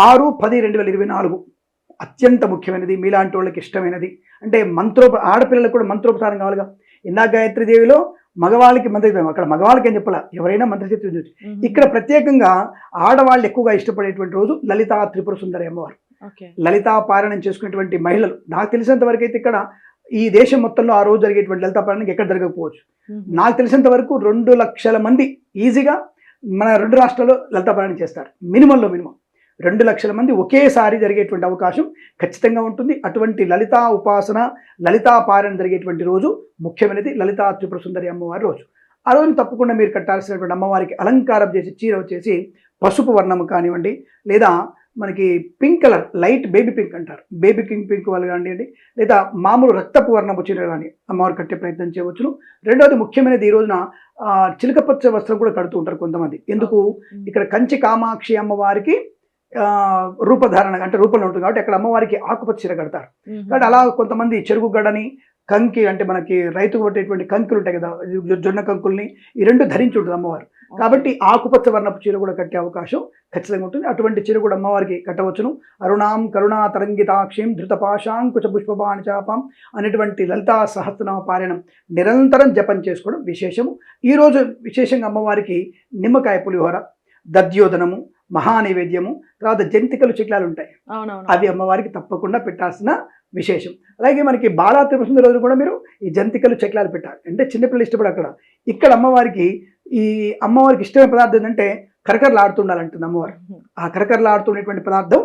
6/10/2024 అత్యంత ముఖ్యమైనది, మీలాంటి వాళ్ళకి ఇష్టమైనది. అంటే ఆడపిల్లలకు కూడా మంత్రోపచారం కావాలిగా. ఇందాక గాయత్రీదేవిలో మగవాళ్ళకి మంత్రశక్తి, అక్కడ మగవాళ్ళకి ఏం చెప్పాల, ఎవరైనా మంత్రశక్తి ఉండొచ్చు. ఇక్కడ ప్రత్యేకంగా ఆడవాళ్ళు ఎక్కువగా ఇష్టపడేటువంటి రోజు లలితా త్రిపుర సుందరి అమ్మవారు. లలితా పారాయణం చేసుకునేటువంటి మహిళలు, నాకు తెలిసినంత వరకు అయితే ఇక్కడ ఈ దేశం మొత్తంలో ఆ రోజు జరిగేటువంటి లలితా పారాయణం ఎక్కడ జరగకపోవచ్చు. నాకు తెలిసినంత వరకు 2 లక్షల మంది ఈజీగా మన 2 రాష్ట్రాల్లో లలితా పారాయణం చేస్తారు. మినిమం 2 లక్షల మంది ఒకేసారి జరిగేటువంటి అవకాశం ఖచ్చితంగా ఉంటుంది. అటువంటి లలితా ఉపాసన, లలితా పారాయణ జరిగేటువంటి రోజు ముఖ్యమైనది లలితా త్రిపుర సుందరి అమ్మవారి రోజు. ఆ రోజున తప్పకుండా మీరు కట్టాల్సినటువంటి అమ్మవారికి అలంకారం చేసి చీర వచ్చేసి పసుపు వర్ణము కానివ్వండి, లేదా మనకి pink colour, light baby pink అంటారు, బేబీ పింక్ వాళ్ళు కానివ్వండి, లేదా మామూలు రక్తపు వర్ణపు చీర కానీ అమ్మవారు కట్టే ప్రయత్నం చేయవచ్చును. రెండవది ముఖ్యమైనది, ఈ రోజున చిలకపచ్చ వస్త్రం కూడా కడుతూ ఉంటారు కొంతమంది. ఎందుకు? ఇక్కడ కంచి కామాక్షి అమ్మవారికి రూపధారణ అంటే రూపంలో ఉంటుంది కాబట్టి అక్కడ అమ్మవారికి ఆకుపచ్చ చీర కడతారు. కాబట్టి అలా కొంతమంది చెరుకు గడని, కంకి అంటే మనకి రైతు కొట్టేటువంటి కంకులు ఉంటాయి కదా, జొన్న కంకుల్ని, ఈ 2 ధరించి ఉంటుంది అమ్మవారు. కాబట్టి ఆకుపచ్చ వర్ణపు చీర కూడా కట్టే అవకాశం ఖచ్చితంగా ఉంటుంది. అటువంటి చీర కూడా అమ్మవారికి కట్టవచ్చును. అరుణాం కరుణా తరంగితాక్షిం ధృతపాశాంకుచ పుష్పబాణ చాపం అనేటువంటి లలితా సహస్రనామ పారాయణం నిరంతరం జపం చేసుకోవడం విశేషము. ఈరోజు విశేషంగా అమ్మవారికి నిమ్మకాయ పులిహోర, దద్యోదనము, మహానైవేద్యము, తర్వాత జంతికలు చిట్లాలు ఉంటాయి, అవి అమ్మవారికి తప్పకుండా పెట్టాల్సిన విశేషం. అలాగే మనకి బాలా త్రిపుర సుందరి రోజు కూడా మీరు ఈ జంతికలు చక్రాలు పెట్టాలి. అంటే చిన్నపిల్లలు ఇష్టపడి అక్కడ ఇక్కడ అమ్మవారికి ఇష్టమైన పదార్థం ఏంటంటే కరకరలాడుతుండాలంటుంది అమ్మవారు. ఆ కరకరలాడుతున్నటువంటి పదార్థం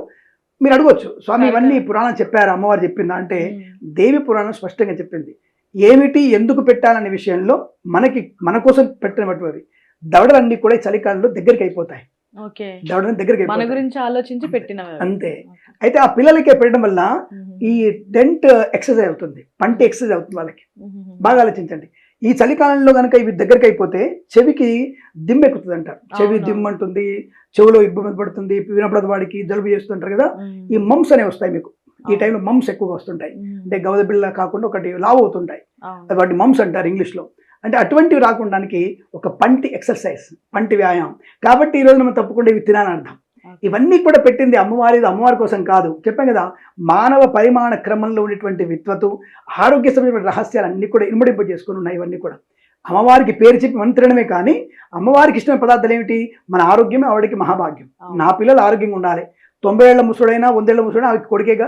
మీరు అడగవచ్చు, స్వామి ఇవన్నీ పురాణం చెప్పారు, అమ్మవారు చెప్పిందా అంటే దేవి పురాణం స్పష్టంగా చెప్పింది. ఏమిటి ఎందుకు పెట్టాలనే విషయంలో మన కోసం పెట్టినటువంటివి దవడలన్నీ కూడా చలికాలంలో దగ్గరికి అయిపోతాయి. మన గురించి ఆలోచించి పెట్టిన అంతే. అయితే ఆ పిల్లలకి పెట్టడం వల్ల ఈ డెంట్ ఎక్సర్సైజ్ అవుతుంది, పంటి ఎక్సర్సైజ్ అవుతుంది వాళ్ళకి. బాగా ఆలోచించండి, ఈ చలికాలంలో కనుక ఇవి దగ్గరికి అయిపోతే చెవికి దిమ్మ ఎక్కుతుంది అంటారు. చెవి దిమ్మ అంటుంది, చెవిలో ఇబ్బంది పడుతుంది, వినపడదు, వాడికి జలుబు చేస్తుంటారు కదా. ఈ మమ్స్ అనేవి వస్తాయి మీకు ఈ టైంలో, మమ్స్ ఎక్కువగా వస్తుంటాయి. అంటే గవద బిళ్ళ కాకుండా ఒకటి లావు అవుతుంటాయి, వాటి మమ్స్ అంటారు ఇంగ్లీష్లో. అంటే అటువంటివి రాకుండానికి ఒక పంటి ఎక్సర్సైజ్, పంటి వ్యాయామం. కాబట్టి ఈరోజు మనం తప్పకుండా ఇవి తినాలని అర్థం. ఇవన్నీ కూడా పెట్టింది అమ్మవారి కోసం కాదు, చెప్పాం కదా. మానవ పరిమాణ క్రమంలో ఉన్నటువంటి విత్వతు, ఆరోగ్య సంబంధించిన రహస్యాలు అన్నీ కూడా ఇనుమడింప చేసుకుని ఉన్నాయి. ఇవన్నీ కూడా అమ్మవారికి పేరు చెప్పి మంత్రమే కానీ అమ్మవారికి ఇష్టమైన పదార్థాలు ఏమిటి? మన ఆరోగ్యమే ఆవిడకి మహాభాగ్యం. నా పిల్లలు ఆరోగ్యంగా ఉండాలి. 90 ఏళ్ల ముసడైనా 100 ఏళ్ల ముసడైనా ఆవిడకి కొడుకేగా,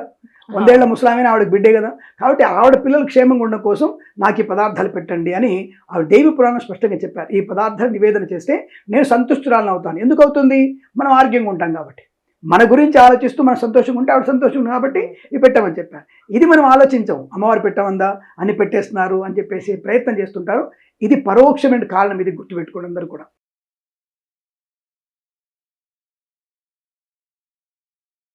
100 ఏళ్ల ముసలామైనా ఆవిడకి బిడ్డే కదా. కాబట్టి ఆవిడ పిల్లలు క్షేమంగా ఉండడం కోసం నాకు ఈ పదార్థాలు పెట్టండి అని ఆవిడ దేవి పురాణం స్పష్టంగా చెప్పారు. ఈ పదార్థాలు నివేదన చేస్తే నేను సంతుష్టురాలను అవుతాను. ఎందుకు అవుతుంది? మనం ఆరోగ్యంగా ఉంటాం కాబట్టి. మన గురించి ఆలోచిస్తూ మనం సంతోషంగా ఉంటే ఆవిడ సంతోషంగా ఉంది కాబట్టి ఇవి పెట్టమని చెప్పారు. ఇది మనం ఆలోచించాం, అమ్మవారు పెట్టమందా అని పెట్టేస్తున్నారు అని చెప్పేసి ప్రయత్నం చేస్తుంటారు. ఇది పరోక్షమైన కారణం, ఇది గుర్తుపెట్టుకోండి అందరూ కూడా.